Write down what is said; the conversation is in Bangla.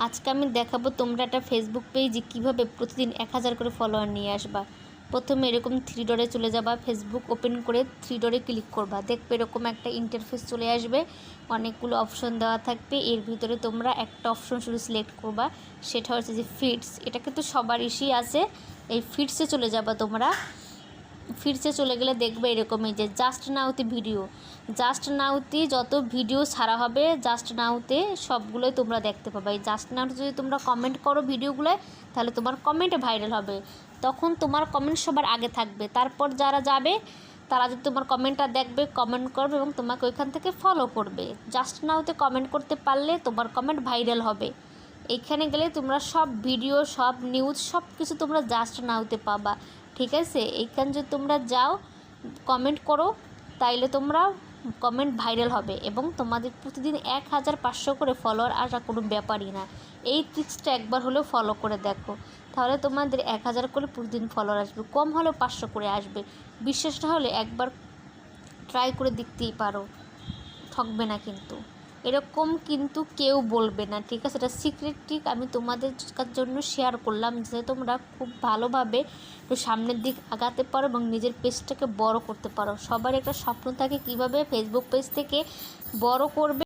আজকে আমি দেখাবো তোমরা একটা ফেসবুক পেজে কীভাবে প্রতিদিন 1000 করে ফলোয়ার নিয়ে আসবা। প্রথমে এরকম থ্রি ডটে চলে যাবা, ফেসবুক ওপেন করে থ্রি ডটে ক্লিক করবা, দেখবে এরকম একটা ইন্টারফেস চলে আসবে, অনেকগুলো অপশন দেওয়া থাকবে। এর ভিতরে তোমরা একটা অপশন শুধু সিলেক্ট করবা, সেটা হচ্ছে যে ফিডস। এটা কিন্তু সবার ইস্যুই আছে। এই ফিডসে চলে যাবা তোমরা। ফিডসে চলে গেলে দেখবে এরকমই যে জাস্ট নাউতে ভিডিও, জাস্ট নাউতে যত ভিডিও ছাড়া হবে জাস্ট নাউতে সবগুলোই তোমরা দেখতে পাবে। এই জাস্ট নাউতে যদি তোমরা কমেন্ট করো ভিডিওগুলোয়, তাহলে তোমার কমেন্টে ভাইরাল হবে, তখন তোমার কমেন্ট সবার আগে থাকবে। তারপর যারা যাবে তারা যদি তোমার কমেন্টটা দেখবে, কমেন্ট করবে এবং তোমাকে ওইখান থেকে ফলো করবে। জাস্ট নাউতে কমেন্ট করতে পারলে তোমার কমেন্ট ভাইরাল হবে। এইখানে গেলে তোমরা সব ভিডিও, সব নিউজ, সব কিছু তোমরা জাস্ট নাউতে পাবা, ঠিক আছে। এইখানে যদি তোমরা যাও কমেন্ট করো, তাইলে তোমরা কমেন্ট ভাইরাল হবে এবং তোমাদের প্রতিদিন 1500 করে ফলোয়ার আসা কোনো ব্যাপারই না। এই ট্রিক্সটা একবার হলেও ফলো করে দেখো, তাহলে তোমাদের 1000 করে প্রতিদিন ফলোয়ার আসবে, কম হলেও 500 করে আসবে। বিশ্বাস না হলে একবার ট্রাই করে দেখতেই পারো, ঠকবে না কিন্তু। এরকম কিন্তু কেউ বলবে না, ঠিক আছে। এটা সিক্রেট ট্রিক আমি তোমাদের জন্য শেয়ার করলাম, যাতে তোমরা খুব ভালোভাবে একটু সামনের দিক আগাতে পারো এবং নিজের পেজটাকে বড় করতে পারো। সবার একটা স্বপ্ন থাকে কীভাবে ফেসবুক পেজ থেকে বড় করবে।